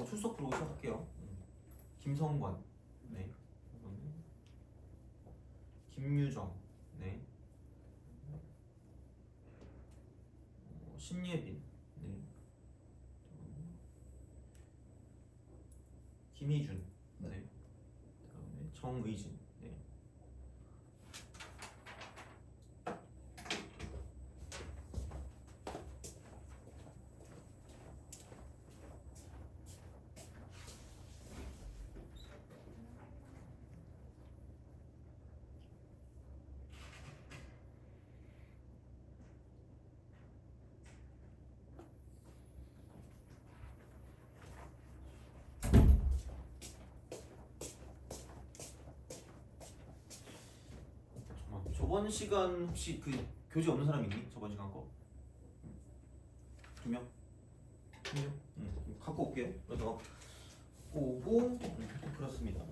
출석 부르고 시작할게요. 김성관, 네. 김유정, 네. 신예빈, 네. 김희준, 네. 그다음에 정의진, 네. 저번 시간 혹시 그 교재 없는 사람 있니? 저번 시간 거? 2명? 1명? 갖고 올게요. 그래서 오고 그렇습니다.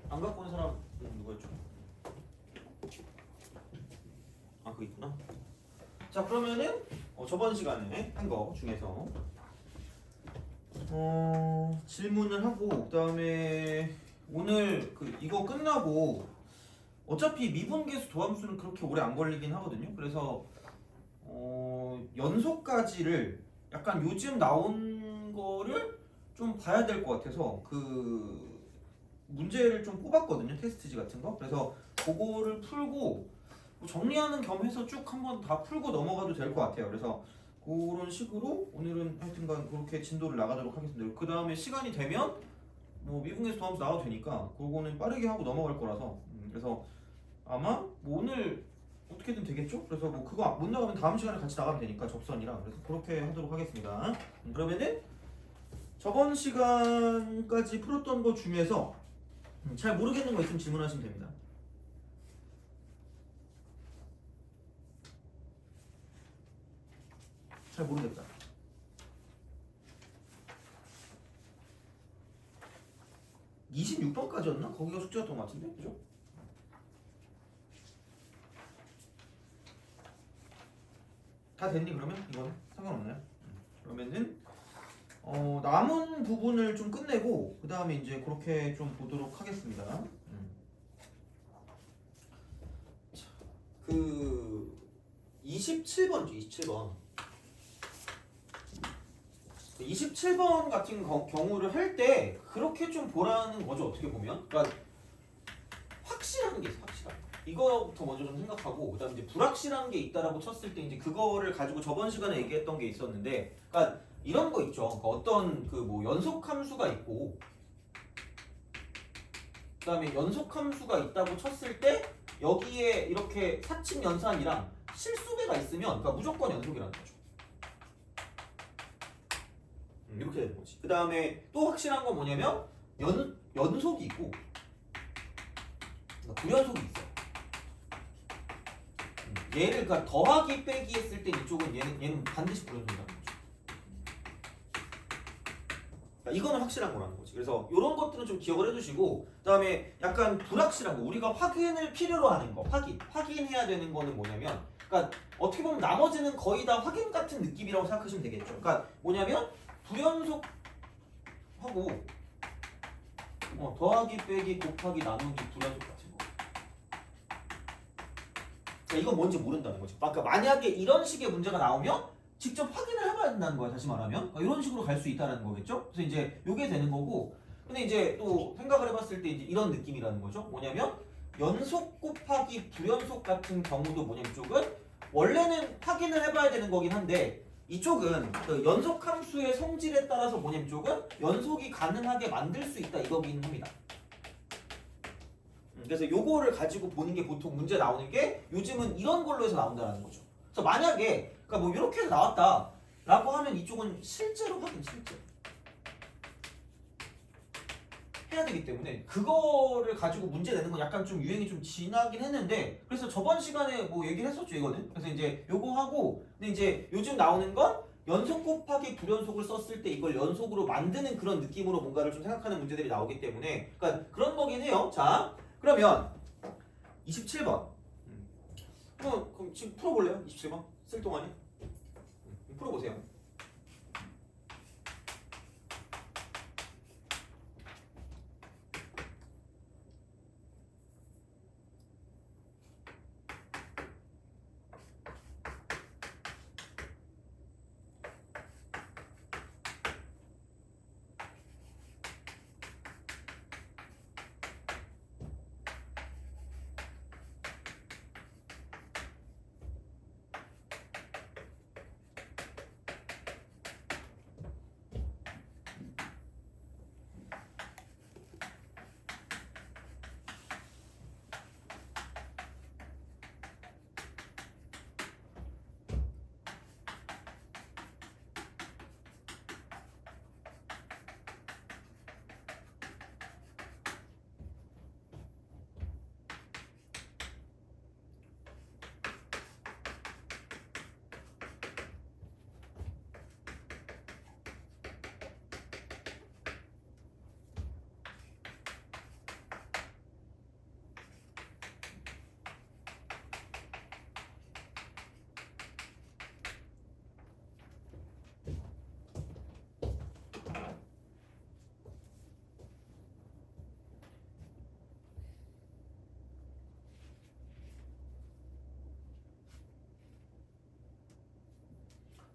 안 갖고 온 사람 누구였죠? 아, 그거 있구나. 자, 그러면은 저번 시간에 한 거 중에서 질문을 하고 그다음에 오늘 이거 끝나고 어차피 미분계수 도함수는 그렇게 오래 안 걸리긴 하거든요. 그래서 연속까지를 약간 요즘 나온 거를 좀 봐야 될 것 같아서 그 문제를 좀 뽑았거든요. 테스트지 같은 거. 그래서 그거를 풀고 정리하는 겸 해서 쭉 한번 다 풀고 넘어가도 될 것 같아요. 그래서 그런 식으로 오늘은 하여튼간 그렇게 진도를 나가도록 하겠습니다. 그 다음에 시간이 되면 뭐 미분계수 더함수 나와도 되니까 그거는 빠르게 하고 넘어갈 거라서 그래서 아마 뭐 오늘 어떻게든 되겠죠? 그래서 뭐 그거 못 나가면 다음 시간에 같이 나가면 되니까 접선이랑 그래서 그렇게 하도록 하겠습니다. 그러면은 저번 시간까지 풀었던 거 중에서 잘 모르겠는 거 있으면 질문하시면 됩니다. 잘 모르겠다. 26번까지였나? 거기가 숙제였던 것 같은데, 그죠? 다 됐니 그러면? 이거는 상관없나요? 그러면은 남은 부분을 좀 끝내고 그 다음에 이제 그렇게 좀 보도록 하겠습니다. 자, 그 27번죠, 27번. 27번 같은 경우를 할 때 그렇게 좀 보라는 거죠, 어떻게 보면. 그러니까 확실한 게 있어, 확실한. 이거부터 먼저 좀 생각하고 그다음에 이제 불확실한 게 있다라고 쳤을 때 이제 그거를 가지고 저번 시간에 얘기했던 게 있었는데, 그러니까 이런 거 있죠. 그러니까 어떤 그 뭐 연속 함수가 있고 그다음에 연속 함수가 있다고 쳤을 때 여기에 이렇게 사칙 연산이랑 실수배가 있으면 그러니까 무조건 연속이라는 거죠. 이렇게 되는 거지. 그 다음에 또 확실한 건 뭐냐면 연속이 있고 불연속이 있어요. 얘를 그러니까 더하기 빼기 했을 때 이쪽은 얘는 반드시 불연속이라는 거죠. 그러니까 이거는 확실한 거라는 거지. 그래서 이런 것들은 좀 기억을 해두시고, 그 다음에 약간 불확실한 거, 우리가 확인을 필요로 하는 거, 확인해야 되는 거는 뭐냐면, 그러니까 어떻게 보면 나머지는 거의 다 확인 같은 느낌이라고 생각하시면 되겠죠. 그러니까 뭐냐면 불연속하고 더하기 빼기 곱하기 나누기 불연속 같은 거. 그러니까 이건 뭔지 모른다는 거죠. 그러니까 만약에 이런 식의 문제가 나오면 직접 확인을 해봐야 된다는 거야. 다시 말하면 그러니까 이런 식으로 갈 수 있다는 거겠죠. 그래서 이제 이게 되는 거고, 근데 이제 또 생각을 해봤을 때 이제 이런 느낌이라는 거죠. 뭐냐면 연속 곱하기 불연속 같은 경우도 뭐냐면 이쪽은 원래는 확인을 해봐야 되는 거긴 한데, 이쪽은 그 연속 함수의 성질에 따라서 뭐냐면 이쪽은 연속이 가능하게 만들 수 있다 이거긴 합니다. 그래서 요거를 가지고 보는 게 보통 문제 나오는 게 요즘은 이런 걸로 해서 나온다는 거죠. 그래서 만약에 그러니까 뭐 이렇게 해서 나왔다라고 하면 이쪽은 실제로 실제 해야 되기 때문에 그거를 가지고 문제 내는 건 약간 좀 유행이 좀 지나긴 했는데, 그래서 저번 시간에 뭐 얘기를 했었죠 이거는. 그래서 이제 요거 하고, 근데 이제 요즘 나오는 건 연속 곱하기 불연속을 썼을 때 이걸 연속으로 만드는 그런 느낌으로 뭔가를 좀 생각하는 문제들이 나오기 때문에 그러니까 그런 거긴 해요. 자 그러면 27번 그럼 지금 풀어볼래요? 27번 쓸 동안에 풀어보세요.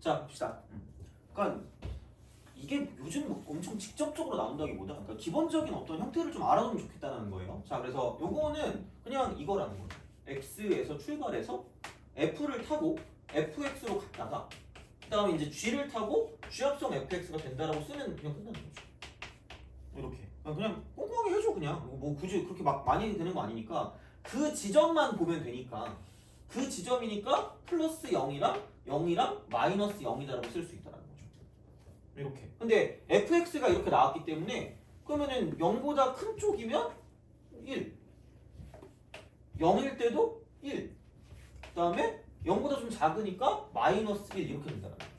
자 봅시다. 그러니까 이게 요즘 엄청 직접적으로 나온다기보다 그러니까 기본적인 어떤 형태를 좀 알아두면 좋겠다는 거예요. 자 그래서 요거는 그냥 이거라는 거예요. x에서 출발해서 f를 타고 fx로 갔다가 그 다음에 이제 g를 타고 g합성 fx가 된다라고 쓰면 그냥 끝나는 거죠. 이렇게. 그냥 꼼꼼하게 해줘 그냥. 뭐 굳이 그렇게 막 많이 되는 거 아니니까 그 지점만 보면 되니까 그 지점이니까 플러스 0이랑 마이너스 0이다라고 쓸 수 있다라는 거죠. 이렇게. 근데 fx가 이렇게 나왔기 때문에 그러면은 0보다 큰 쪽이면 1, 0일 때도 1, 그 다음에 0보다 좀 작으니까 마이너스 1 이렇게 된다는 거죠.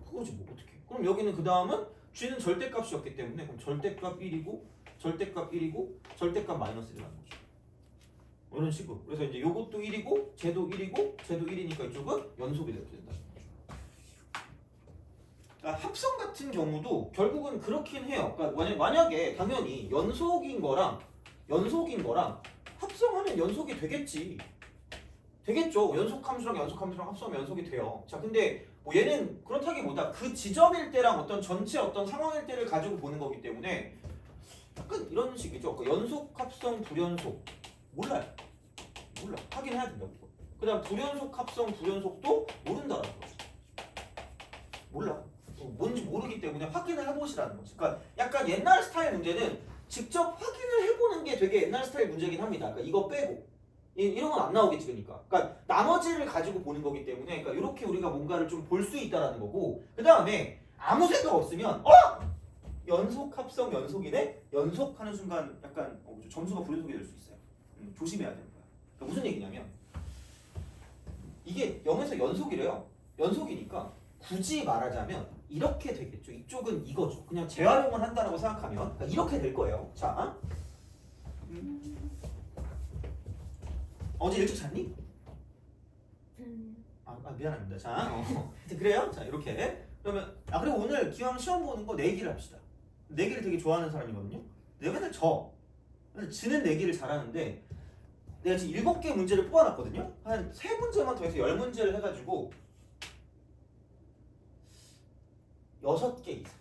그거지 뭐 어떻게. 그럼 여기는 그 다음은 g는 절대값이었기 때문에 그럼 절대값 1이고 절대값 1이고 절대값 마이너스 1이라는 거죠. 이런 식으로. 그래서 이제 요것도 1이고 쟤도 1이고 쟤도 1이니까 이쪽은 연속이 이렇게 된다는 거죠. 그러니까 합성 같은 경우도 결국은 그렇긴 해요. 그러니까 만약에 당연히 연속인 거랑 합성하면 연속이 되겠지. 되겠죠. 연속 함수랑 합성하면 연속이 돼요. 자, 근데 뭐 얘는 그렇다기보다 그 지점일 때랑 어떤 전체 어떤 상황일 때를 가지고 보는 거기 때문에 약간 이런 식이죠. 그 연속, 합성, 불연속 몰라. 확인해야 된다고. 그다음 불연속, 합성, 불연속도 모른다라는 거죠. 몰라. 뭔지 모르기 때문에 확인을 해보시라는 거지. 그러니까 약간 옛날 스타일 문제는 직접 확인을 해보는 게 되게 옛날 스타일 문제긴 합니다. 그러니까 이거 빼고 이런 건 안 나오겠지 그러니까. 그러니까 나머지를 가지고 보는 거기 때문에 그러니까 이렇게 우리가 뭔가를 좀 볼 수 있다라는 거고 그 다음에 아무 생각 없으면 연속, 합성, 연속이네? 연속하는 순간 약간 점수가 불연속이 될 수 있어요. 조심해야 되는 거야. 그러니까 무슨 얘기냐면 이게 0에서 연속이래요. 연속이니까 굳이 말하자면 이렇게 되겠죠. 이쪽은 이거죠. 그냥 재활용을 한다라고 생각하면 그러니까 이렇게 될 거예요. 자, 어제 일찍 잤니? 미안합니다. 자, 그래요? 자, 이렇게 그러면 그리고 오늘 기왕 시험 보는 거 내기를 합시다. 내기를 되게 좋아하는 사람이거든요. 내가 맨날 지는 내기를 잘하는데 내가 지금 7개 문제를 뽑아놨거든요. 한 3문제만 더 해서 10문제를 해가지고 6개 이상.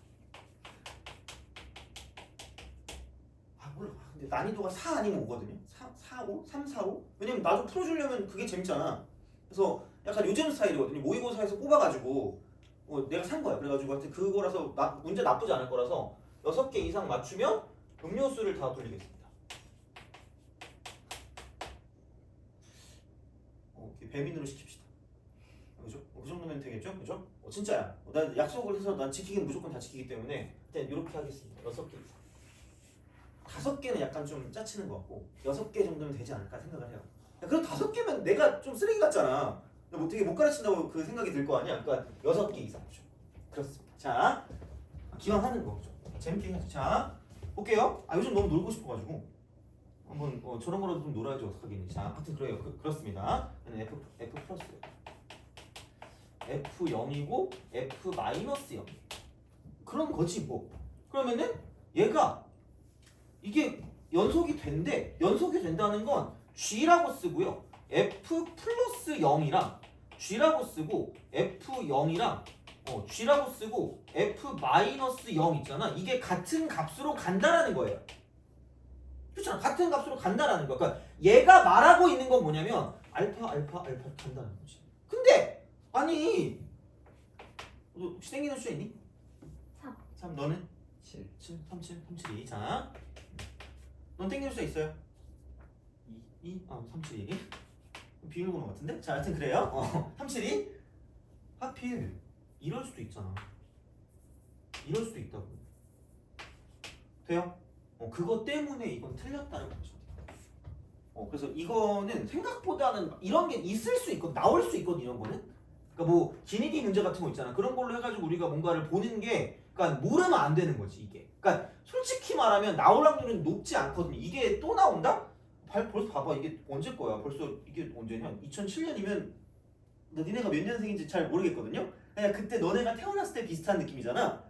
몰라. 근데 난이도가 4 아니면 5거든요. 4, 5? 3, 4, 5? 왜냐면 나도 풀어주려면 그게 재밌잖아. 그래서 약간 요즘 스타일이거든요. 모의고사에서 뽑아가지고 내가 산 거야. 그래가지고 하여튼 그거라서 문제 나쁘지 않을 거라서 6개 이상 맞추면 음료수를 다 돌리겠습니다. 배민으로 시킵시다. 그죠? 그 정도면 되겠죠? 그죠? 진짜야. 난 약속을 해서 난 지키긴 무조건 다 지키기 때문에 일단 이렇게 하겠습니다. 6개 이상. 5개는 약간 좀 짜치는 것 같고 6개 정도면 되지 않을까 생각을 해요. 그럼 5개면 내가 좀 쓰레기 같잖아. 뭐 되게 못 가르친다고 그 생각이 들 거 아니야? 그러니까 6개 이상이죠. 그렇습니다. 자, 기왕 하는 거죠. 재밌게 해야죠. 자, 볼게요. 요즘 너무 놀고 싶어가지고 한번 저런 거라도 좀 놀아야지 어떡하겠니. 자, 하여튼 그래요. 그렇습니다. F 플러스 F0이고 F 마이너스 0 그런 거지 뭐. 그러면은 얘가 이게 연속이 된다는 건 G라고 쓰고요. F 플러스 0이랑 G라고 쓰고 F0이랑 G라고 쓰고 F 마이너스 0 있잖아. 이게 같은 값으로 간다라는 거예요. 그렇잖아. 같은 값으로 간다라는 거야. 그러니까 얘가 말하고 있는 건 뭐냐면 알파 간다는 거지. 근데 아니 너 혹시 땡기는 숫자 있니? 3 너는? 7 3 7 자, 넌 땡기는 숫자 있어요? 2 3 7 2 비밀번호 같은데? 자, 하여튼 그래요. 3 7 2 하필 이럴 수도 있잖아. 이럴 수도 있다고. 돼요? 그거 때문에 이건 틀렸다는 거죠. 그래서 이거는 생각보다는 이런 게 있을 수 있고 나올 수 있거든. 이런 거는. 그러니까 뭐 기니디 문제 같은 거 있잖아. 그런 걸로 해가지고 우리가 뭔가를 보는 게, 그러니까 모르면 안 되는 거지 이게. 그러니까 솔직히 말하면 나올 확률은 높지 않거든요. 이게 또 나온다? 벌써 봐봐. 이게 언제 거야? 벌써 이게 언제냐? 2007년이면 니네가 몇 년생인지 잘 모르겠거든요. 그냥 그때 너네가 태어났을 때 비슷한 느낌이잖아.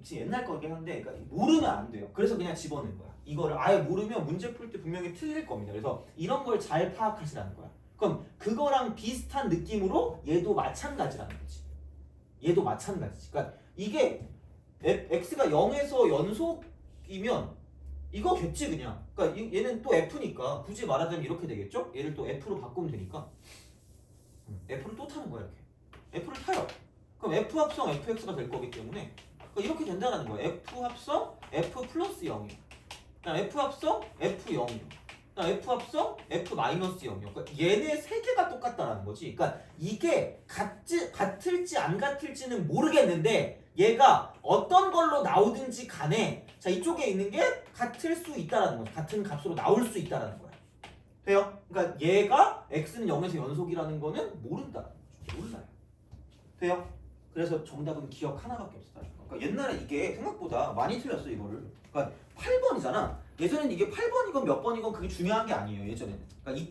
지금 옛날 거긴 한데, 그러니까 모르면 안 돼요. 그래서 그냥 집어넣은 거야. 이거를 아예 모르면 문제 풀 때 분명히 틀릴 겁니다. 그래서 이런 걸 잘 파악하시라는 거야. 그럼 그거랑 비슷한 느낌으로 얘도 마찬가지라는 거지. 얘도 마찬가지지. 그러니까 이게 x가 0에서 연속이면 이거겠지 그냥. 그러니까 얘는 또 f니까 굳이 말하자면 이렇게 되겠죠? 얘를 또 f로 바꾸면 되니까 f를 또 타는 거야 이렇게. f를 타요. 그럼 f 합성 fx가 될 거기 때문에 그러니까 이렇게 된다는 거예요. F 합성 F 플러스 0이요. 그다음 F 합성 F 0이요. 그다음 F 합성 F 마이너스 0이요. 그러니까 얘네 세 개가 똑같다는 거지. 그러니까 이게 같을지 안 같을지는 모르겠는데 얘가 어떤 걸로 나오든지 간에 자 이쪽에 있는 게 같을 수 있다라는 거죠. 같은 값으로 나올 수 있다라는 거야. 돼요? 그러니까 얘가 x는 0에서 연속이라는 거는 모른다는 거죠. 몰라요. 돼요? 그래서 정답은 기억 하나밖에 없었다. 그러니까 옛날에 이게 생각보다 많이 틀렸어 이거를. 그러니까 8번이잖아. 예전에는 이게 8번이건 몇 번이건 그게 중요한 게 아니에요. 예전에는. 그러니까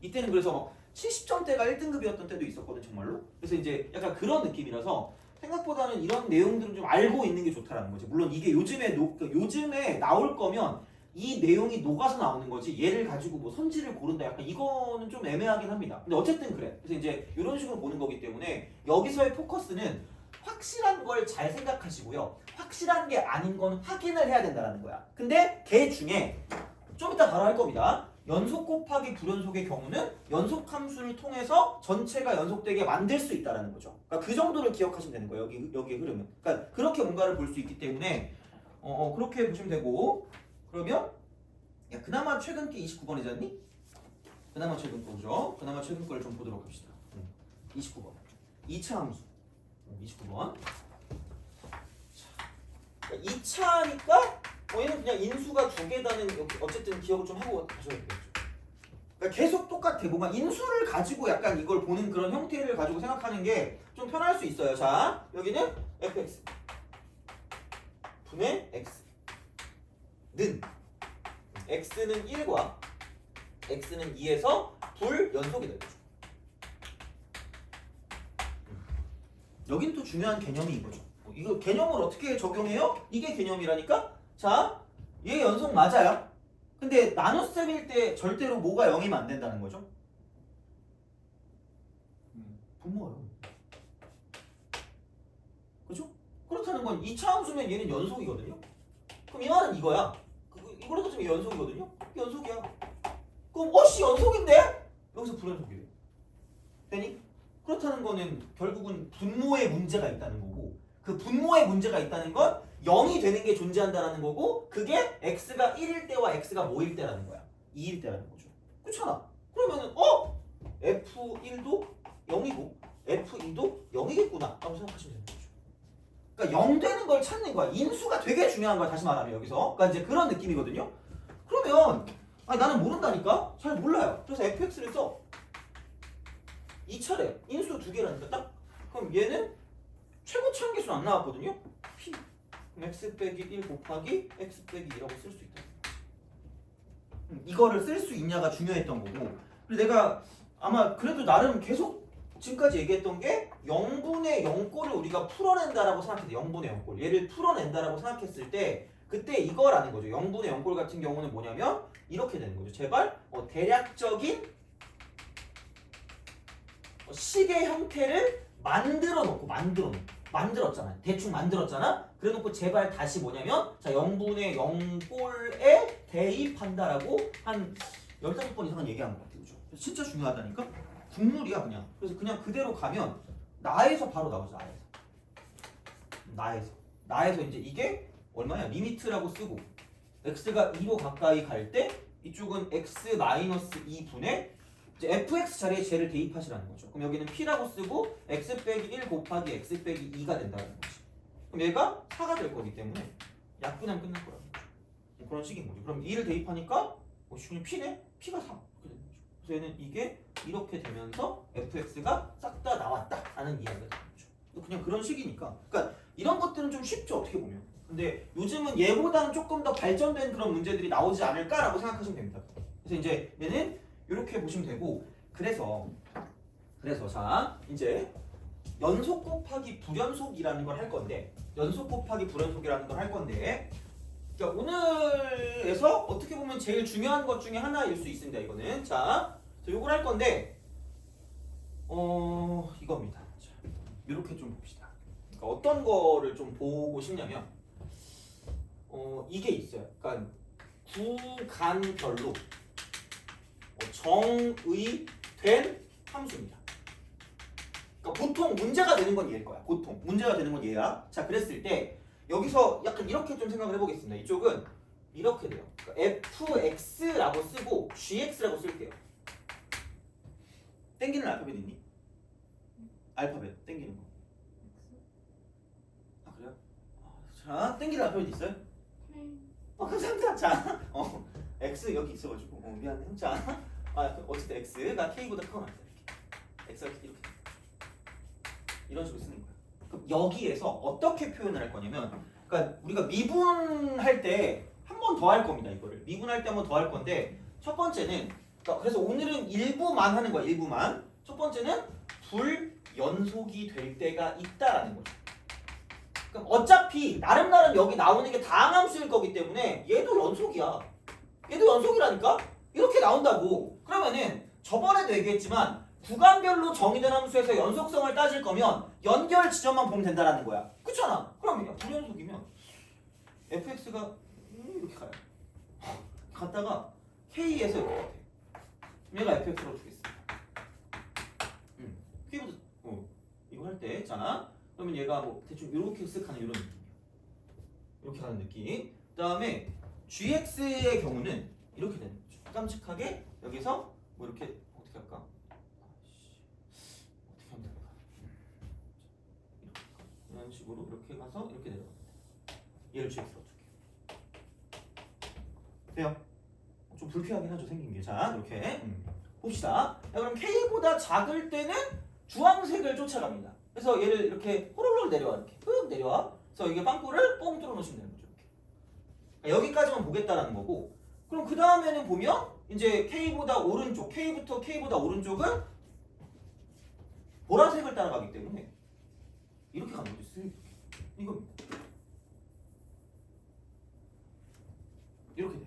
이때는 그래서 70점대가 1등급이었던 때도 있었거든 정말로. 그래서 이제 약간 그런 느낌이라서 생각보다는 이런 내용들을 좀 알고 있는 게 좋다라는 거지. 물론 이게 요즘에 나올 거면 이 내용이 녹아서 나오는 거지 얘를 가지고 뭐 선지를 고른다 약간 이거는 좀 애매하긴 합니다. 근데 어쨌든 그래. 그래서 이제 이런 식으로 보는 거기 때문에 여기서의 포커스는 확실한 걸 잘 생각하시고요. 확실한 게 아닌 건 확인을 해야 된다는 거야. 근데 걔 중에 좀 이따 바로 할 겁니다. 연속 곱하기 불연속의 경우는 연속 함수를 통해서 전체가 연속되게 만들 수 있다는 거죠. 그러니까 그 정도를 기억하시면 되는 거예요. 여기의 흐름은. 그러니까 그렇게 뭔가를 볼 수 있기 때문에 그렇게 보시면 되고 그러면 야 그나마 최근 게 29번이잖니? 그나마 최근 거죠. 그나마 최근 거를 좀 보도록 합시다. 29번. 2차 함수. 29번. 자, 2차니까 얘는 그냥 인수가 두 개다는 어쨌든 기억을 좀 하고 가셔야 되겠죠. 그러니까 계속 똑같아. 뭔가 인수를 가지고 약간 이걸 보는 그런 형태를 가지고 생각하는 게 좀 편할 수 있어요. 자, 여기는 fx 분의 x는 x는 1과 x는 2에서 불연속이 되죠. 여긴 또 중요한 개념이 이거죠. 이거 개념을 어떻게 적용해요? 이게 개념이라니까? 자, 얘 연속 맞아요. 근데 나눗셈일 때 절대로 뭐가 0이면 안 된다는 거죠. 분모예요. 그죠? 그렇다는 건 2차 함수면 얘는 연속이거든요. 그럼 이 말은 이거야. 이걸로 따지면 연속이거든요. 연속이야. 그럼 어씨 연속인데? 여기서 불연속이래. 되니? 그렇다는 거는 결국은 분모에 문제가 있다는 거고 그 분모에 문제가 있다는 건 0이 되는 게 존재한다라는 거고 그게 x가 1일 때와 x가 뭐일 때라는 거야. 2일 때라는 거죠. 그렇잖아. 그러면은 f1도 0이고 f2도 0이겠구나 라고 생각하시면 되는 거죠. 그러니까 0 되는 걸 찾는 거야. 인수가 되게 중요한 거야. 다시 말하면 여기서. 그러니까 이제 그런 느낌이거든요. 그러면 아니 나는 모른다니까? 잘 몰라요. 그래서 fx를 써. 2차례. 인수 두 개라니까 딱? 그럼 얘는 최고치 한계수는 안 나왔거든요? p. 그럼 x 빼기 1 곱하기 x 빼기 2라고 쓸 수 있다. 이거를 쓸 수 있냐가 중요했던 거고 그리고 내가 아마 그래도 나름 계속 지금까지 얘기했던 게 0분의 0꼴을 우리가 풀어낸다라고 생각했을 때 0분의 0꼴 얘를 풀어낸다라고 생각했을 때 그때 이거라는 거죠. 0분의 0꼴 같은 경우는 뭐냐면 이렇게 되는 거죠. 제발 대략적인 식의 형태를 만들었잖아. 대충 만들었잖아. 그래놓고 제발 다시 뭐냐면 자 0분의 0꼴에 대입한다라고 한 15번 이상은 얘기한 것 같아요. 그죠? 진짜 중요하다니까? 국룰이야 그냥. 그래서 그냥 그대로 가면 나에서 바로 나오죠. 나에서 이제 이게 얼마냐? 리미트라고 쓰고 x가 2로 가까이 갈 때 이쪽은 x-2분의 이제 fx 자리에 쟤를 대입하시라는 거죠. 그럼 여기는 p라고 쓰고 x 빼기 1 곱하기 x 빼기 2가 된다는 거지. 그럼 얘가 4가 될 거기 때문에 약분하면 끝날 거라는 거죠. 뭐 그런 식인 거죠. 그럼 2를 대입하니까 p네? p가 4 이렇게 되는 거죠. 그래서 얘는 이게 이렇게 되면서 fx가 싹 다 나왔다라는 이야기가 되는 거죠. 그냥 그런 식이니까. 그러니까 이런 것들은 좀 쉽죠 어떻게 보면. 근데 요즘은 얘보다는 조금 더 발전된 그런 문제들이 나오지 않을까라고 생각하시면 됩니다. 그래서 이제 얘는 이렇게 보시면 되고 그래서 자 이제 연속 곱하기 불연속이라는 걸 할 건데 그러니까 오늘에서 어떻게 보면 제일 중요한 것 중에 하나일 수 있습니다. 이거는 자 요걸 할 건데 이겁니다. 자, 이렇게 좀 봅시다. 그러니까 어떤 거를 좀 보고 싶냐면 이게 있어요. 그러니까 구간별로 정의된 함수입니다. 그러니까 보통 문제가 되는 건 얘일 거야. 보통 문제가 되는 건 얘야. 자, 그랬을 때 여기서 약간 이렇게 좀 생각을 해보겠습니다. 이쪽은 이렇게 돼요. 그러니까 fx라고 쓰고 gx라고 쓸게요. 땡기는 알파벳 있니? 알파벳 땡기는 거. 아 그래요? 자 땡기는 알파벳 있어요? 감사합니다. 자 x 여기 있어가지고 미안해요. 자 어쨌든 x가 k보다 크거나 같다 이렇게 x가 이렇게 이런 식으로 쓰는 거야. 그럼 여기에서 어떻게 표현을 할 거냐면, 그러니까 우리가 미분할 때 한 번 더 할 겁니다. 이거를 미분할 때 한 번 더 할 건데, 첫 번째는 그러니까 그래서 오늘은 일부만 하는 거야. 일부만. 첫 번째는 불연속이 될 때가 있다라는 거죠. 그럼 어차피 나름 여기 나오는 게 다항함수일 거기 때문에 얘도 연속이야. 얘도 연속이라니까? 이렇게 나온다고. 그러면은 저번에도 얘기했지만 구간별로 정의된 함수에서 연속성을 따질 거면 연결 지점만 보면 된다라는 거야. 그렇잖아. 그럼 불연속이면 fx가 이렇게 가요. 갔다가 k에서 이렇게 돼. 얘가 fx라고 주겠습니다. k보다 이거 할 때, 자 그러면 얘가 뭐 대충 이렇게 쓱 가는 이런 느낌이야. 이렇게 가는 느낌. 그다음에 gx의 경우는 이렇게 되는 거죠. 깜찍하게 여기서 뭐 이렇게 어떻게 할까? 어떻게 하면 될까? 이런 식으로 이렇게 가서 이렇게 내려갑니다. 얘를 gx로 줄게요. 돼요? 좀 불쾌하긴 하죠, 생긴 게. 자 이렇게 봅시다. 자, 그럼 k보다 작을 때는 주황색을 쫓아갑니다. 그래서 얘를 이렇게 호로록 내려와, 이렇게 ปึ๊ 내려와. 그래서 이게 빵꾸를 뻥 뚫어 놓으시면 되는 거죠. 이렇게. 여기까지만 보겠다라는 거고. 그럼 그 다음에는 보면 이제 k보다 오른쪽, k부터 k보다 오른쪽은 보라색을 따라가기 때문에 이렇게 가는 거죠. 이겁니다. 이렇게 돼요.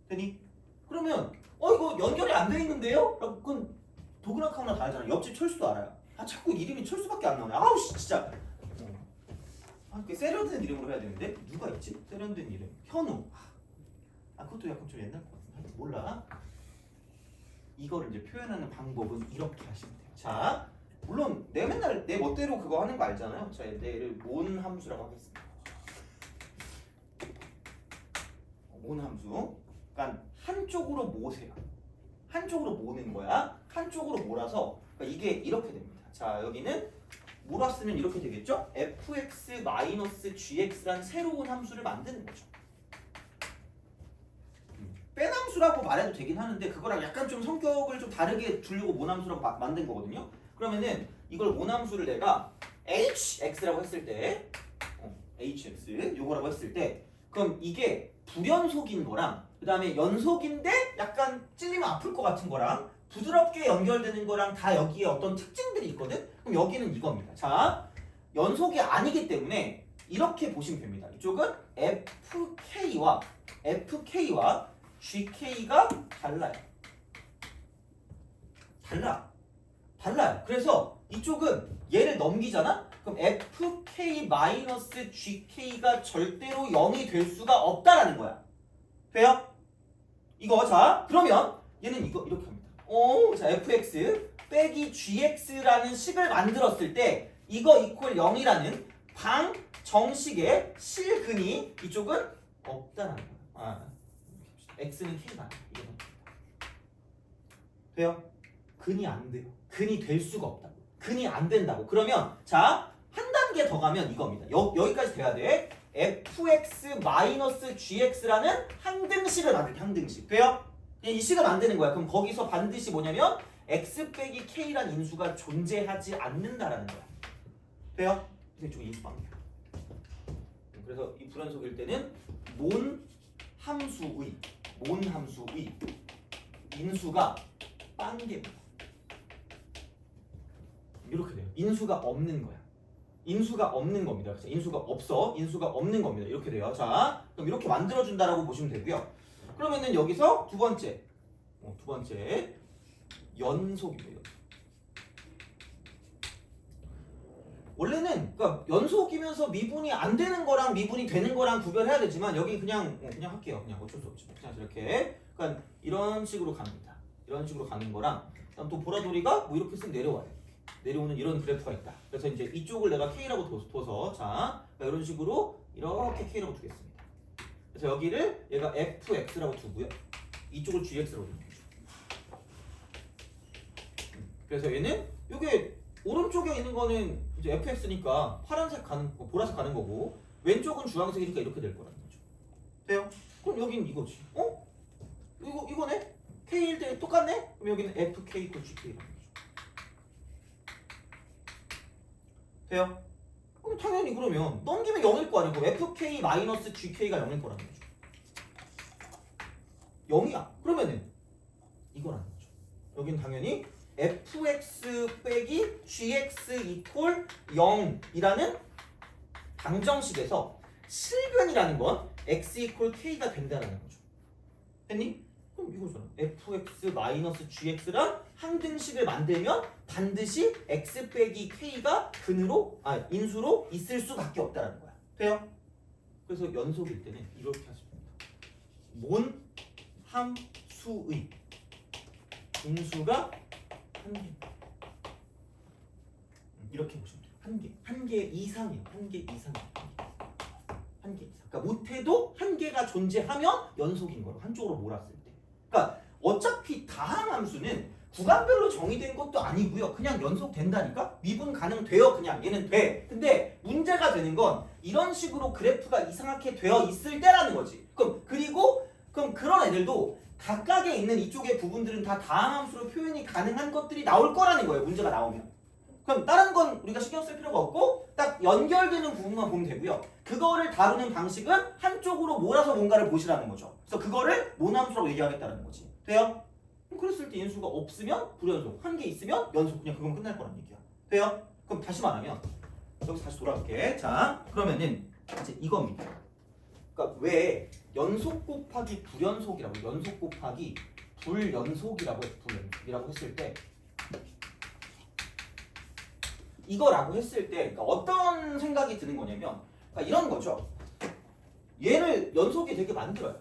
되니? 그러면 이거 연결이 안 돼 있는데요? 그건 도그락하거나 다 알잖아. 옆집 철수도 알아요. 자꾸 이름이 철수밖에 안 나오네. 아우 진짜. 그 세련된 이름으로 해야 되는데 누가 있지? 세련된 이름. 현우. 그것도 약간 좀 옛날 것 같은데. 몰라. 이거를 이제 표현하는 방법은 이렇게 하시면 돼요. 자, 물론 내가 맨날 내 멋대로 그거 하는 거 알잖아요. 자, 얘를 몬 함수라고 하겠습니다. 몬 함수. 그러니까 한쪽으로 모세요. 한쪽으로 모는 거야. 한쪽으로 몰아서 그러니까 이게 이렇게 됩니다. 자, 여기는 몰았으면 이렇게 되겠죠? fx-gx란 새로운 함수를 만드는 거죠. 뺀함수라고 말해도 되긴 하는데 그거랑 약간 좀 성격을 좀 다르게 주려고 모함수라고 만든 거거든요. 그러면은 이걸 모함수를 내가 hx라고 했을 때 hx 요거라고 했을 때 그럼 이게 불연속인 거랑 그 다음에 연속인데 약간 찔리면 아플 것 같은 거랑 부드럽게 연결되는 거랑 다 여기에 어떤 특징들이 있거든? 그럼 여기는 이겁니다. 자, 연속이 아니기 때문에 이렇게 보시면 됩니다. 이쪽은 fk와 gk가 달라요. 달라요. 그래서 이쪽은 얘를 넘기잖아? 그럼 fk-gk가 절대로 0이 될 수가 없다라는 거야. 돼요? 이거 자 그러면 얘는 이거 이렇게 합니다. 자 fx 빼기 gx라는 식을 만들었을 때 이거 이퀄 0이라는 방 정식의 실근이 이쪽은 없다는 거야. x는 k가 아니야. 돼요? 근이 안 돼요. 근이 될 수가 없다고. 근이 안 된다고. 그러면 자 한 단계 더 가면 이겁니다. 여기까지 돼야 돼. fx-gx라는 항등식을 만들게. 항등식. 돼요? 이 식을 만드는 거야. 그럼 거기서 반드시 뭐냐면 x 빼기 k란 인수가 존재하지 않는다라는 거야. 돼요? 그래서 이쪽 인수 빵이야. 그래서 이 불연속일 때는 몬 함수의 인수가 빵개입니다. 이렇게 돼요. 인수가 없는 거야. 인수가 없는 겁니다. 그렇죠? 인수가 없는 겁니다. 이렇게 돼요. 자, 그럼 이렇게 만들어준다라고 보시면 되고요. 그러면은 여기서 두 번째 연속이에요. 원래는 그러니까 연속이면서 미분이 안 되는 거랑 미분이 되는 거랑 구별해야 되지만 여기 그냥 할게요. 그냥 어쩔 수 없죠. 그냥 이렇게 그러니까 이런 식으로 갑니다. 이런 식으로 가는 거랑 그다음 또 보라돌이가 뭐 이렇게 쓱 내려와요. 내려오는 이런 그래프가 있다. 그래서 이제 이쪽을 내가 K라고 둬서 자 이런 식으로 이렇게 k라고 두겠습니다. 그래서 여기를 얘가 fx라고 두고요. 이쪽을 gx라고 두는 거죠. 그래서 얘는 이게 오른쪽에 있는 거는 이제 fx니까 파란색 가는 보라색 가는 거고 왼쪽은 주황색이니까 이렇게 될 거라는 거죠. 돼요? 그럼 여긴 이거지. 어? 이거네? k일 때 똑같네? 그럼 여기는 fk 이퀄 gk라는 거죠. 돼요? 그럼 당연히 그러면 넘기면 0일 거 아니고 fk 마이너스 gk가 0일 거라는 거죠. 0이야. 그러면은 이거라는 거죠. 여긴 당연히 fx 빼기 gx 이퀄 0이라는 방정식에서 실근이라는 건 x 이퀄 k가 된다는 거죠. 됐니? 그럼 이거잖아. fx 마이너스 gx랑 항등식을 만들면 반드시 x 빼기 k가 인수로 있을 수밖에 없다는 거야. 돼요? 그래서 연속일 때는 이렇게 하시면 됩니다. 몬 함수의 분수가 한 개. 이렇게 보시면 돼요. 한 개. 한 개 이상이에요. 한 개 이상이에요. 한 개 이상. 그러니까 못해도 한 개가 존재하면 연속인 거예요. 한쪽으로 몰았을 때. 그러니까 어차피 다항함수는 구간별로 정의된 것도 아니고요. 그냥 연속된다니까? 미분 가능돼요. 그냥 얘는 돼. 근데 문제가 되는 건 이런 식으로 그래프가 이상하게 되어 있을 때라는 거지. 그럼 그런 애들도 각각에 있는 이쪽의 부분들은 다 다항함수로 표현이 가능한 것들이 나올 거라는 거예요. 문제가 나오면. 그럼 다른 건 우리가 신경 쓸 필요가 없고 딱 연결되는 부분만 보면 되고요. 그거를 다루는 방식은 한쪽으로 몰아서 뭔가를 보시라는 거죠. 그래서 그거를 모함수라고 얘기하겠다는 거지. 돼요? 그럼 그랬을 때 인수가 없으면 불연속, 한 개 있으면 연속. 그냥 그건 끝날 거란 얘기야. 돼요? 그럼 다시 말하면 여기서 다시 돌아갈게. 자, 그러면은 이제 이겁니다. 그러니까 왜 연속 곱하기 불연속이라고, 연속 곱하기 불연속이라고 했을 때 이거라고 했을 때 그러니까 어떤 생각이 드는 거냐면 그러니까 이런 거죠. 얘를 연속이 되게 만들어요.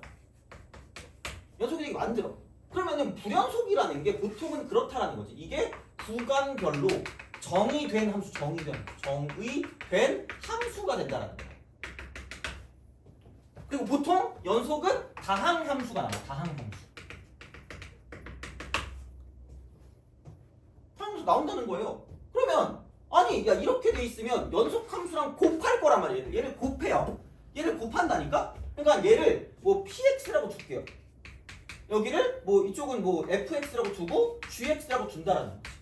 연속이 되게 만들어. 그러면은 불연속이라는 게 보통은 그렇다라는 거지. 이게 구간별로 정의된 함수, 정의된 함수가 된다라는 거야. 그리고 보통 연속은 다항함수가 나와. 다항함수. 다항함수 나온다는 거예요. 그러면 아니 야 이렇게 돼 있으면 연속함수랑 곱할 거란 말이에요. 얘를 곱해요. 얘를 곱한다니까? 그러니까 얘를 뭐 px라고 둘게요. 여기를 뭐 이쪽은 뭐 fx라고 두고 gx라고 둔다라는 거지.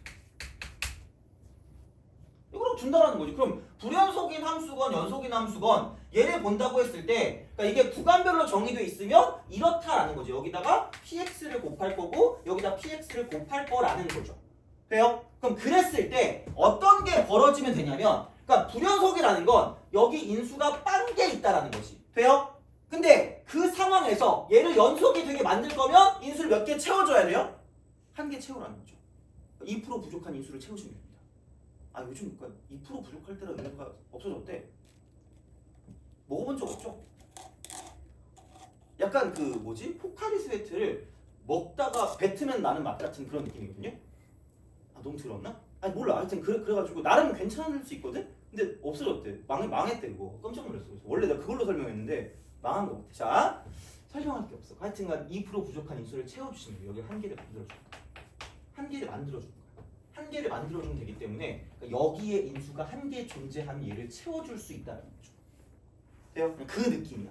이거라고 둔다라는 거지. 그럼 불연속인 함수건 연속인 함수건 얘를 본다고 했을 때 그러니까 이게 구간별로 정의되어 있으면 이렇다라는 거죠. 여기다가 px를 곱할 거고 여기다 px를 곱할 거라는 거죠. 돼요? 그럼 그랬을 때 어떤 게 벌어지면 되냐면 그러니까 불연속이라는 건 여기 인수가 빤 게 있다라는 거지. 돼요? 근데 그 상황에서 얘를 연속이 되게 만들 거면 인수를 몇 개 채워줘야 돼요? 한 개 채우라는 거죠. 2% 부족한 인수를 채우시면 됩니다. 아 요즘 그러니까 2% 부족할 때라 인수가 없어졌대. 먹어본 적 없죠? 약간 그 뭐지? 포카리 스웨트를 먹다가 뱉으면 나는 맛 같은 그런 느낌이거든요. 아 너무 더럽나? 아니 몰라. 하여튼 그래가지고 나름 괜찮을 수 있거든? 근데 없어졌대. 망했대 그거. 깜짝 놀랐어. 그래서 원래 내가 그걸로 설명했는데 망한 거 같아. 자 설명할 게 없어. 하여튼간 2% 부족한 인수를 채워주시면 돼요. 여기 한 개를 만들어줄 거야. 한 개를 만들어줄 거야. 한 개를 만들어주면 되기 때문에 그러니까 여기에 인수가 한 개 존재하면 얘를 채워줄 수 있다는 거죠. 돼요? 그 느낌이야.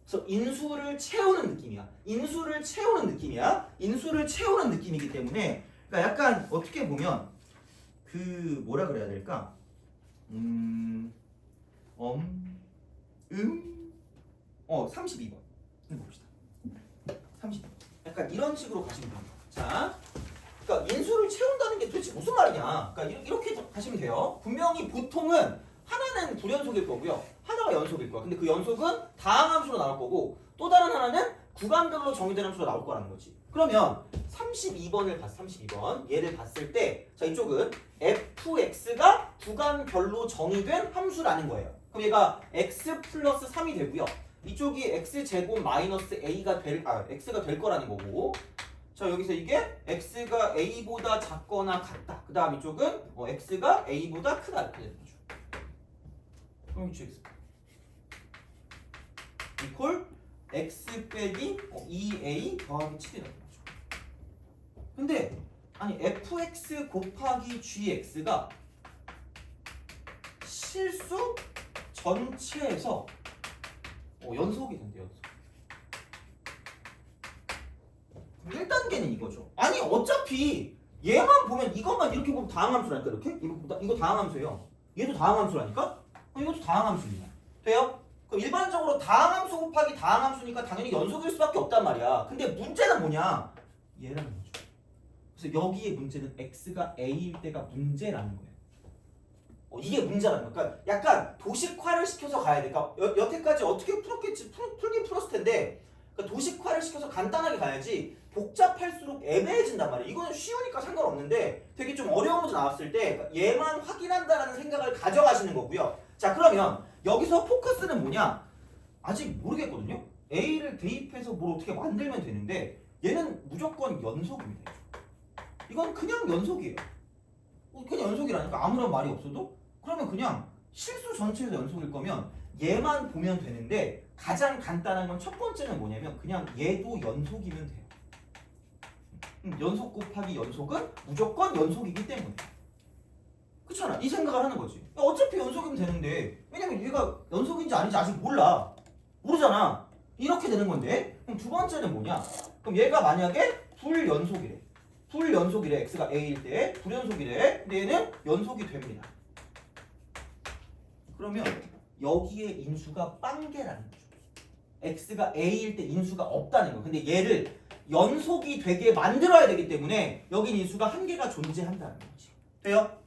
그래서 인수를 채우는 느낌이야. 인수를 채우는 느낌이야. 인수를 채우는 느낌이기 때문에 그러니까 약간 어떻게 보면 그 뭐라 그래야 될까? 32번 봅시다. 32번. 약간 이런 식으로 가시면 됩니다. 자, 그러니까 인수를 채운다는 게 도대체 무슨 말이냐? 그러니까 이렇게 가시면 돼요. 분명히 보통은 하나는 불연속일 거고요. 하나가 연속일 거야. 근데 그 연속은 다항함수로 나올 거고 또 다른 하나는 구간별로 정의된 함수로 나올 거라는 거지. 그러면 32번을 봤어. 32번. 얘를 봤을 때 자 이쪽은 fx가 구간별로 정의된 함수라는 거예요. 그럼 얘가 x 플러스 3이 되고요. 이쪽이 x제곱 마이너스 x가 될 거라는 거고 자 여기서 이게 x가 a보다 작거나 같다. 그 다음 이쪽은 x가 a보다 크다 이렇게 되는 거죠. 그럼 gx 이퀄 x 빼기 2a 더하기 7이라는 거죠. 근데 아니 fx 곱하기 gx가 실수 전체에서 연속이 된대. 연속. 1단계는 이거죠. 아니 어차피 얘만 보면 이것만 이렇게 보면 다항함수라니까. 이렇게 이거 다항함수예요. 얘도 다항함수라니까. 이것도 다항함수입니다. 돼요? 그럼 일반적으로 다항함수 곱하기 다항함수니까 당연히 연속일 수밖에 없단 말이야. 근데 문제는 뭐냐? 얘라는 거죠. 그래서 여기에 문제는 x가 a일 때가 문제라는 거예요. 이게 문제라는 거야. 그러니까 약간 도식화를 시켜서 가야 돼. 그러니까 여태까지 어떻게 풀었겠지? 풀긴 풀었을 텐데 그러니까 도식화를 시켜서 간단하게 가야지 복잡할수록 애매해진단 말이야. 이거는 쉬우니까 상관없는데 되게 좀 어려운 문제 나왔을 때 얘만 확인한다라는 생각을 가져가시는 거고요. 자 그러면 여기서 포커스는 뭐냐? 아직 모르겠거든요. A를 대입해서 뭘 어떻게 만들면 되는데 얘는 무조건 연속입니다. 이건 그냥 연속이에요. 그냥 연속이라니까 아무런 말이 없어도 그러면 그냥 실수 전체에서 연속일 거면 얘만 보면 되는데 가장 간단한 건 첫 번째는 뭐냐면 그냥 얘도 연속이면 돼요. 연속 곱하기 연속은 무조건 연속이기 때문에. 그렇잖아. 이 생각을 하는 거지. 어차피 연속이면 되는데 왜냐면 얘가 연속인지 아닌지 아직 몰라. 모르잖아. 이렇게 되는 건데 그럼 두 번째는 뭐냐? 그럼 얘가 만약에 불연속이래. 불연속이래. x가 a일 때 불연속이래. 근데 얘는 연속이 됩니다. 그러면 여기에 인수가 빵개라는 거죠. x가 a일 때 인수가 없다는 거. 근데 얘를 연속이 되게 만들어야 되기 때문에 여기 인수가 한 개가 존재한다는 거지. 돼요?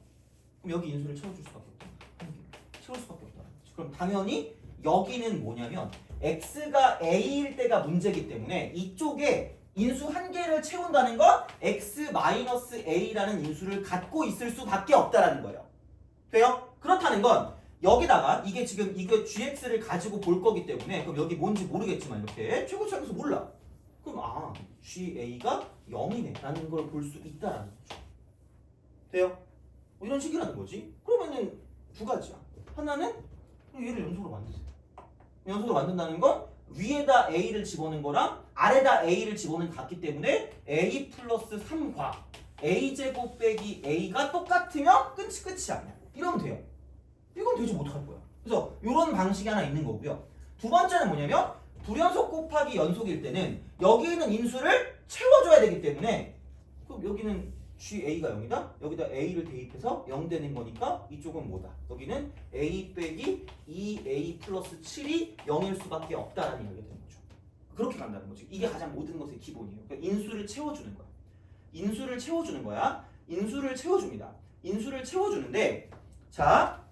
그럼 여기 인수를 채워줄 수밖에 없다. 한 개. 채울 수밖에 없다는 거지. 그럼 당연히 여기는 뭐냐면 x가 a일 때가 문제이기 때문에 이쪽에 인수 한 개를 채운다는 건 x-a라는 인수를 갖고 있을 수밖에 없다라는 거예요. 돼요? 그렇다는 건 여기다가 이게 지금 이거 gx를 가지고 볼 거기 때문에 그럼 여기 뭔지 모르겠지만 이렇게 최고차에서 몰라. 그럼 ga가 0이네 라는 걸 볼 수 있다라는 거죠. 돼요? 이런 식이라는 거지. 그러면은 두 가지야. 하나는 얘를 연속으로 만드세요. 연속으로 만든다는 건 위에다 a를 집어넣은 거랑 아래다 a를 집어넣은 같기 때문에 a 플러스 3과 a제곱 빼기 a가 똑같으면 끝이 아니야. 이러면 돼요. 이건 되지 못할 거야. 그래서 이런 방식이 하나 있는 거고요. 두 번째는 뭐냐면 불연속 곱하기 연속일 때는 여기 있는 인수를 채워줘야 되기 때문에 그럼 여기는 ga가 0이다. 여기다 a를 대입해서 0 되는 거니까 이쪽은 뭐다? 여기는 a 빼기 2a 플러스 7이 0일 수밖에 없다라는 이야기가 되는 거죠. 그렇게 간다는 거지. 이게 가장 모든 것의 기본이에요. 그러니까 인수를 채워주는 거야. 인수를 채워주는 거야. 인수를 채워줍니다. 인수를 채워주는데 자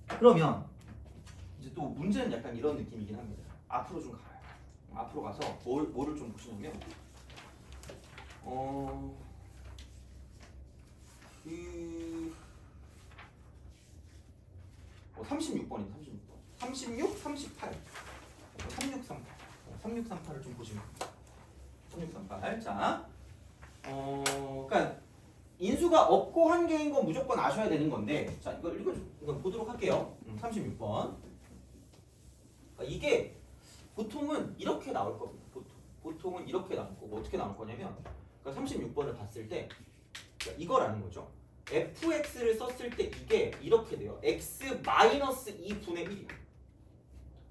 그러면 이제 또 문제는 약간 이런 느낌이긴 합니다. 앞으로 좀 가요. 앞으로 가서 뭐를 좀 보시냐면 36번입니다. 36번. 36, 38. 3638. 3638을 좀 보시면 3638. 자, 그러니까 인수가 없고 한 개인 건 무조건 아셔야 되는 건데, 자, 이거 보도록 할게요. 36번. 그러니까 이게 보통은 이렇게 나올 겁니다. 보통은 이렇게 나올 거고 어떻게 나올 거냐면, 그러니까 36번을 봤을 때 그러니까 이거라는 거죠. fx를 썼을 때 이게 이렇게 돼요. x-2분의 1이에요.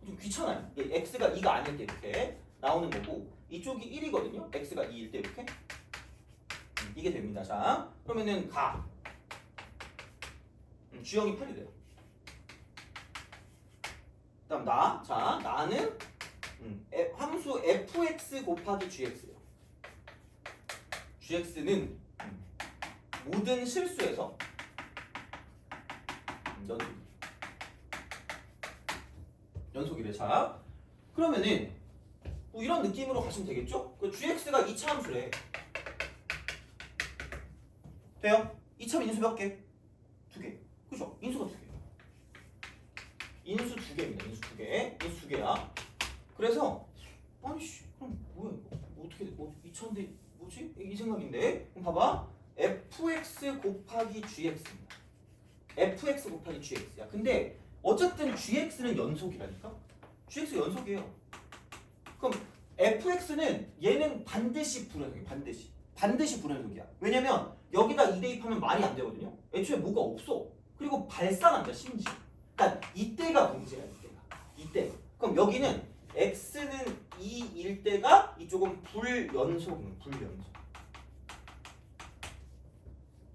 좀 귀찮아요. x가 2가 아닐 때 이렇게 나오는 거고 이쪽이 1이거든요. x가 2일 때 이렇게 이게 됩니다. 자, 그러면은 주형이 8이 돼요. 그다음 자, 나는 함수 fx 곱하기 gx예요. gx는 모든 실수에서 연속이래. 자, 그러면은 뭐 이런 느낌으로 가시면 되겠죠? 그 gx가 2차 함수래. 돼요? 2차 인수 몇 개? 2개. 그죠? 인수가 2개. 인수 2개입니다. 인수 2개. 인수 2개야. 그래서 아니 그럼 뭐야 이거? 어떻게 2차인데 뭐지? 이 생각인데. 그럼 봐봐. fx 곱하기 gx입니다. fx 곱하기 gx야. 근데 어쨌든 gx는 연속이라니까? GX 연속이에요. 그럼 fx는 얘는 반드시 불연속이야. 반드시 불연속이야. 왜냐면 여기다 2 대입하면 말이 안 되거든요. 애초에 뭐가 없어. 그리고 발산한다 심지어. 그러니까 이때가 문제야. 이때. 그럼 여기는 x는 2일 때가 이쪽은 불연속이에요. 불연속.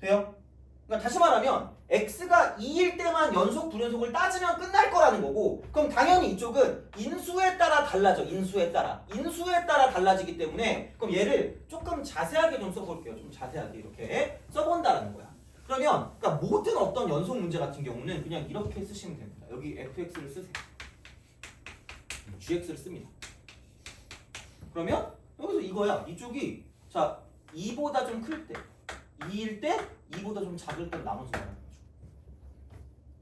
돼요? 그러니까 다시 말하면 x가 2일 때만 연속 불연속을 따지면 끝날 거라는 거고, 그럼 당연히 이쪽은 인수에 따라 달라져. 인수에 따라 달라지기 때문에 그럼 얘를 조금 자세하게 좀 써볼게요. 좀 자세하게 이렇게 써본다라는 거야. 그러면 그러니까 모든 어떤 연속 문제 같은 경우는 그냥 이렇게 쓰시면 됩니다. 여기 fx를 쓰세요. gx를 씁니다. 그러면 여기서 이거야. 이쪽이 자 2보다 좀 클 때, 2일 때, 2보다 좀 작을 때 나눠서 말하는 거죠.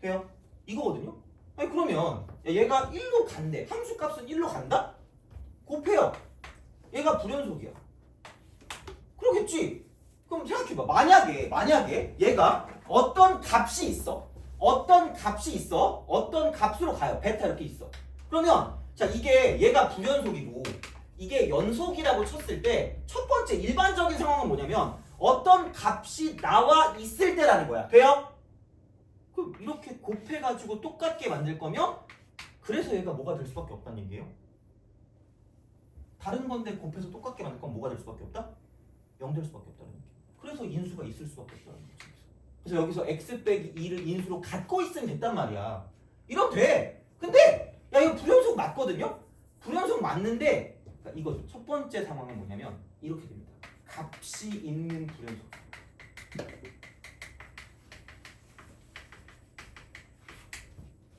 돼요? 이거거든요? 아니 그러면 얘가 1로 간대. 함수 값은 1로 간다? 곱해요. 얘가 불연속이야. 그러겠지? 그럼 생각해봐. 만약에 얘가 어떤 값이 있어. 어떤 값으로 가요. 베타 이렇게 있어. 그러면 자 이게 얘가 불연속이고 이게 연속이라고 쳤을 때 첫 번째 일반적인 상황은 뭐냐면 어떤 값이 나와 있을 때라는 거야. 돼요? 그럼 이렇게 곱해가지고 똑같게 만들 거면 그래서 얘가 뭐가 될 수밖에 없다는 얘기예요. 다른 건데 곱해서 똑같게 만들 건 뭐가 될 수밖에 없다? 0 될 수밖에 없다는 얘기. 그래서 인수가 있을 수밖에 없다는 거지. 그래서 여기서 x 빼기 2를 인수로 갖고 있으면 됐단 말이야. 이러면 돼. 근데 야 이거 불연속 맞거든요? 불연속 맞는데 그러니까 이거죠. 첫 번째 상황은 뭐냐면 이렇게 됩니다. 값이 있는 불연속.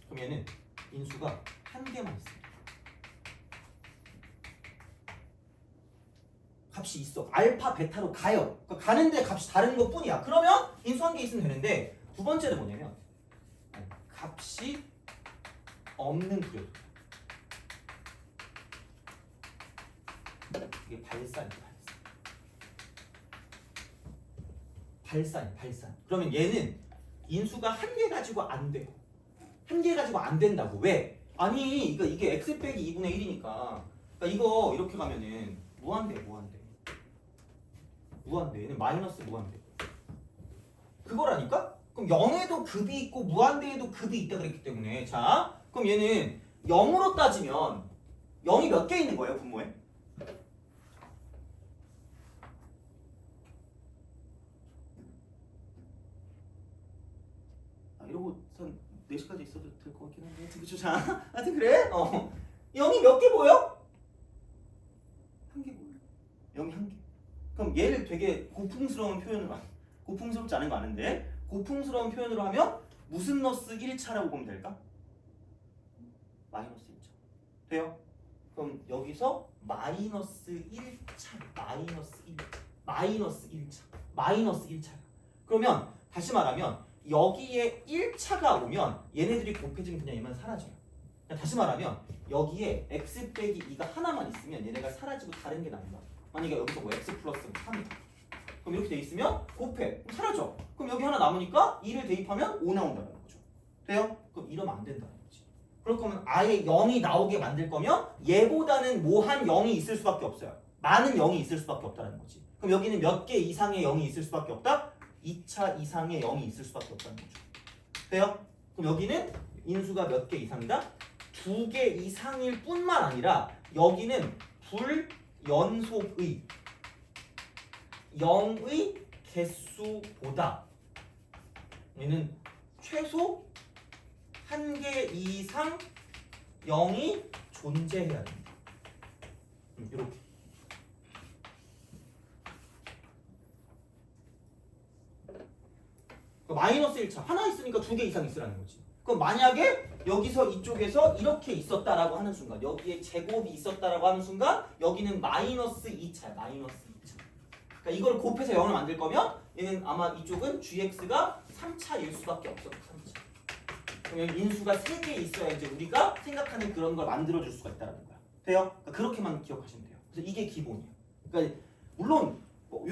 그럼 얘는 인수가 한 개만 있습니다. 값이 있어. 알파, 베타로 가요. 그러니까 가는데 값이 다른 것 뿐이야. 그러면 인수 한 개 있으면 되는데 두 번째는 뭐냐면 값이 없는 불연속. 이게 발산이야. 발산. 그러면 얘는 인수가 한 개 가지고 안 돼요. 한 개 가지고 안 된다고. 왜? 아니 이게 x 빼기 2분의 1이니까 그러니까 이거 이렇게 가면은 무한대. 얘는 마이너스 무한대. 그거라니까? 그럼 0에도 급이 있고 무한대에도 급이 있다 그랬기 때문에 자 그럼 얘는 0으로 따지면 0이 몇 개 있는 거예요 분모에? 이러고 한 4시까지 있어도 될 것 같긴 한데 그쵸? 자 하여튼 그래? 0이 몇 개 보여? 한 개 보여. 0이 한 개. 그럼 얘를 되게 고풍스럽지 않은 거 아는데 고풍스러운 표현으로 하면 무슨 너스 1차라고 보면 될까? 마이너스 1차. 돼요? 그럼 여기서 마이너스 1차. 그러면 다시 말하면 여기에 1차가 오면 얘네들이 곱해지면 그냥 얘만 사라져요. 다시 말하면 여기에 x 빼기 2가 하나만 있으면 얘네가 사라지고 다른 게 남는다. 만약에 여기서 뭐 x 플러스 3이다. 그럼 이렇게 돼 있으면 곱해. 그럼 사라져. 그럼 여기 하나 남으니까 2를 대입하면 5 나온다는 거죠. 돼요? 그럼 이러면 안 된다는 거지. 그럴 거면 아예 0이 나오게 만들 거면 얘보다는 뭐 한 0이 있을 수밖에 없어요. 많은 0이 있을 수밖에 없다는 거지. 그럼 여기는 몇 개 이상의 0이 있을 수밖에 없다? 2차 이상의 0이 있을 수밖에 없다는 거죠. 돼요? 그럼 여기는 인수가 몇 개 이상이다? 2개 이상일 뿐만 아니라 여기는 불연속의 0의 개수보다 얘는 최소 1개 이상 0이 존재해야 됩니다. 이렇게. 마이너스 1차 하나 있으니까 2개 이상 있으라는 거지. 그럼 만약에 여기서 이쪽에서 이렇게 있었다라고 하는 순간 여기에 제곱이 있었다라고 하는 순간 여기는 마이너스 2차야. 마이너스 2차. 그러니까 이걸 곱해서 0을 만들 거면 얘는 아마 이쪽은 gx가 3차일 수밖에 없어. 3차. 그럼 여기 인수가 3개 있어야 이제 우리가 생각하는 그런 걸 만들어줄 수가 있다는 거야. 돼요? 그러니까 그렇게만 기억하시면 돼요. 그래서 이게 기본이야. 그러니까 물론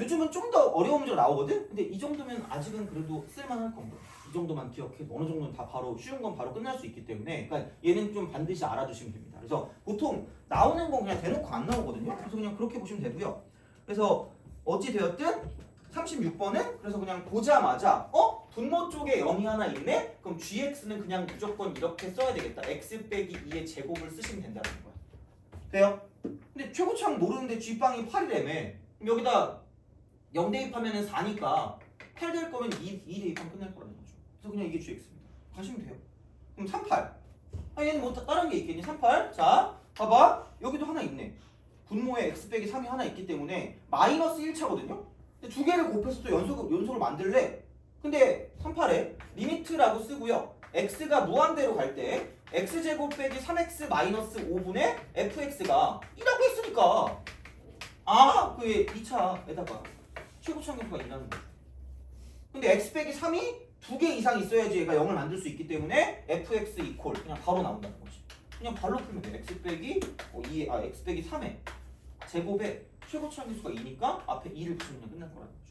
요즘은 좀 더 어려운 문제가 나오거든? 근데 이 정도면 아직은 그래도 쓸만할 겁니다. 이 정도만 기억해 어느 정도는 다 바로 쉬운 건 바로 끝날 수 있기 때문에 그러니까 얘는 좀 반드시 알아두시면 됩니다. 그래서 보통 나오는 건 그냥 대놓고 안 나오거든요. 그래서 그냥 그렇게 보시면 되고요. 그래서 어찌 되었든 36번은 그래서 그냥 보자마자 분모 쪽에 0이 하나 있네? 그럼 gx는 그냥 무조건 이렇게 써야 되겠다. x 빼기 2의 제곱을 쓰시면 된다는 거야. 돼요? 근데 최고차항 모르는데 g빵이 8이라며. 그럼 여기다 0 대입하면 4니까 8 될 거면 2 대입하면 끝날 거라는 거죠. 그래서 그냥 이게 gx입니다. 가시면 돼요. 그럼 38. 얘는 뭐 다른 게 있겠니? 38. 자, 봐봐. 여기도 하나 있네. 분모에 x 빼기 3이 하나 있기 때문에 마이너스 1차거든요. 근데 두 개를 곱해서 또 연속을 만들래. 근데 38에 리미트라고 쓰고요. x가 무한대로 갈 때 x제곱 빼기 3x 마이너스 5분의 fx가 2라고 했으니까 그 2차에다가 최고차항계수가 2라는 거죠. 근데 x 빼기 3이 2개 이상 있어야지 얘가 0을 만들 수 있기 때문에 fx 이퀄 그냥 바로 나온다는 거지. 그냥 발로 풀면 돼. x 빼기 x 빼기 3의 제곱에 최고차항계수가 2니까 앞에 2를 붙이면 그냥 끝날 거라는 거죠.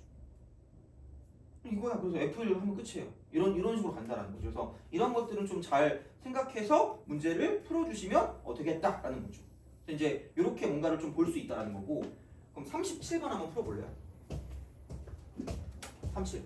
이거야. 그래서 f를 하면 끝이에요. 이런 식으로 간다라는 거죠. 그래서 이런 것들은 좀 잘 생각해서 문제를 풀어주시면 되겠다라는 거죠. 이제 이렇게 뭔가를 좀 볼 수 있다라는 거고. 그럼 37번 한번 풀어볼래요? 37.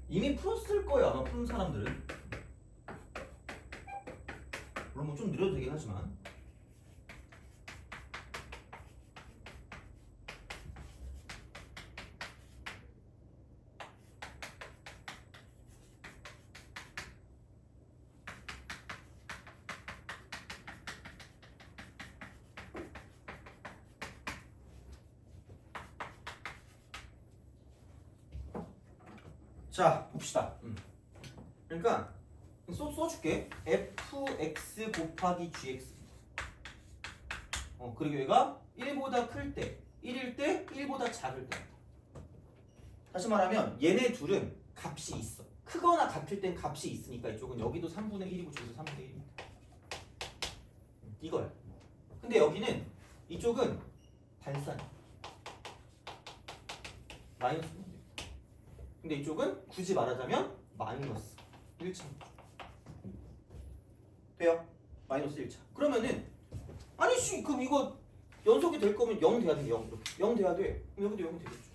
이미 풀었을 거예요. 아마 푸는 사람들은. 물론 뭐 좀 느려도 되긴 하지만. 자, 봅시다. 그러니까 써줄게. fx 곱하기 gx. 그리고 얘가 1보다 클 때, 1일 때, 1보다 작을 때. 다시 말하면 얘네 둘은 값이 있어. 크거나 같을 땐 값이 있으니까 이쪽은 여기도 3분의 1이고 저기도 3분의 1입니다. 이거야. 근데 여기는 이쪽은 단산. 마이너스. 근데 이쪽은 굳이 말하자면 마이너스 1차. 돼요? 마이너스 1차. 그러면은 그럼 이거 연속이 될 거면 0 돼야 돼. 0 돼야 돼. 그럼 여기도 0이 되겠죠.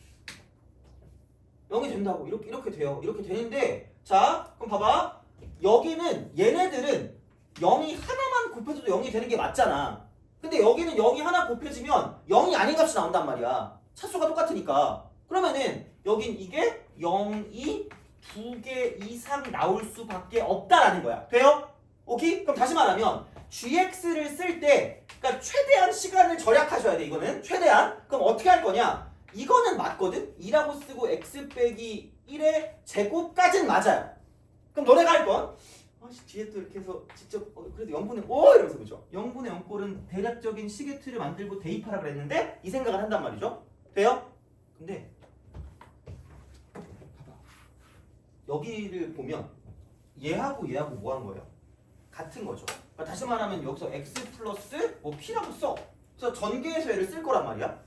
0이 된다고. 이렇게 돼요. 이렇게 되는데 자, 그럼 봐봐. 여기는 얘네들은 0이 하나만 곱해줘도 0이 되는 게 맞잖아. 근데 여기는 0이 하나 곱해지면 0이 아닌 값이 나온단 말이야. 차수가 똑같으니까. 그러면은 여긴 이게 0이 2개 이상 나올 수밖에 없다라는 거야. 돼요? 오케이? 그럼 다시 말하면 gx를 쓸 때 그러니까 최대한 시간을 절약하셔야 돼. 이거는 최대한. 그럼 어떻게 할 거냐? 이거는 맞거든? 2라고 쓰고 x 빼기 1의 제곱까지는 맞아요. 그럼 너네가 할 건 뒤에 또 이렇게 해서 직접 그래도 0분의 5 이러면서 그죠? 0분의 0꼴은 대략적인 시계틀을 만들고 대입하라 그랬는데 이 생각을 한단 말이죠. 돼요? 근데 봐봐. 여기를 보면 얘하고 뭐 한 거예요? 같은 거죠. 그러니까 다시 말하면 여기서 x 플러스 p라고 써. 그래서 전개해서 얘를 쓸 거란 말이야.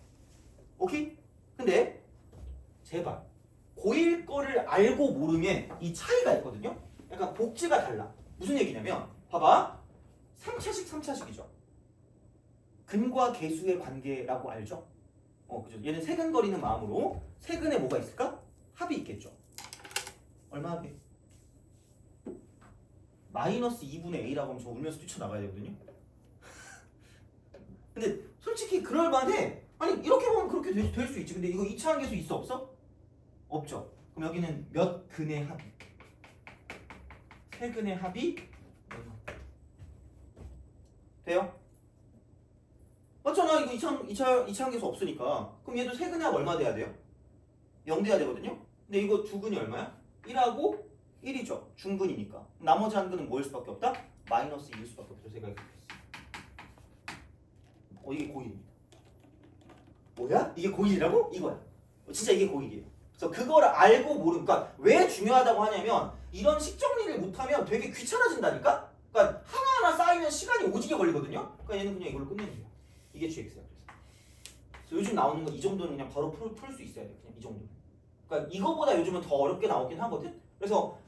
오케이? 근데 제발 고일 거를 알고 모르면 이 차이가 있거든요. 약간 복지가 달라. 무슨 얘기냐면 봐봐. 3차식 3차식이죠. 근과 계수의 관계라고 알죠? 그죠? 얘는 세근거리는 마음으로 세근에 뭐가 있을까? 합이 있겠죠. 얼마 합이? 마이너스 2분의 a라고 하면 저 울면서 뛰쳐나가야 되거든요. 근데 솔직히 그럴만해. 이렇게 보면 그렇게 될 수 있지. 근데 이거 2차항 계수 있어 없어? 없죠. 그럼 여기는 몇 근의 합이? 세 근의 합이 돼요? 맞잖아. 이거 이차함계수 없으니까. 그럼 얘도 세근합 얼마 돼야 돼요? 0 돼야 되거든요. 근데 이거 두근이 얼마야? 1하고 1이죠. 중근이니까. 나머지 한 근은 뭐일 수밖에 없다? 마이너스 2일 수밖에 없죠. 제가 이렇게 했어요. 이게 고일입니다. 뭐야? 이게 고일이라고? 이거야. 진짜 이게 고일이에요. 그래서 그거를 알고 모르니까 왜 중요하다고 하냐면 이런 식 정리를 못하면 되게 귀찮아진다니까? 그러니까 하나하나 쌓이면 시간이 오지게 걸리거든요? 그러니까 얘는 그냥 이걸로 끝내는 거야. 이게 GX야. 그래서 요즘 나오는 거 이 정도는 그냥 바로 풀 수 있어야 돼. 그냥 이 정도. 그러니까 이거보다 요즘은 더 어렵게 나오긴 하거든? 그래서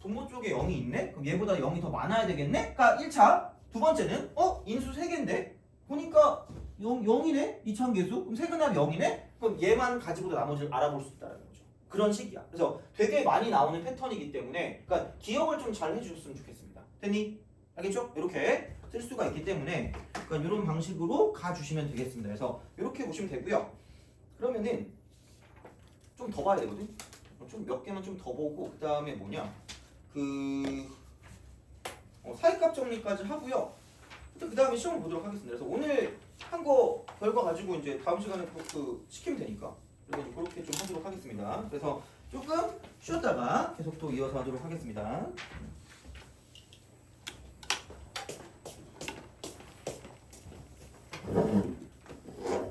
분모 쪽에 0이 있네? 그럼 얘보다 0이 더 많아야 되겠네? 그러니까 1차. 두 번째는 인수 3개인데? 보니까 0이네? 이차함계수? 그럼 세근합이 0이네? 그럼 얘만 가지고도 나머지를 알아볼 수 있다는 거죠. 그런 식이야. 그래서 되게 많이 나오는 패턴이기 때문에 그러니까 기억을 좀 잘 해주셨으면 좋겠습니다. 됐니? 알겠죠? 이렇게 쓸 수가 있기 때문에 그러니까 이런 방식으로 가주시면 되겠습니다. 그래서 이렇게 보시면 되고요. 그러면은 좀 더 봐야 되거든? 좀 몇 개만 좀 더 보고 그 다음에 뭐냐 사이값 정리까지 하고요. 그 다음에 시험을 보도록 하겠습니다. 그래서 오늘 한 거 결과 가지고 이제 다음 시간에 시키면 되니까 그래서 그렇게 좀 하도록 하겠습니다. 그래서 조금 쉬었다가 계속 또 이어서 하도록 하겠습니다.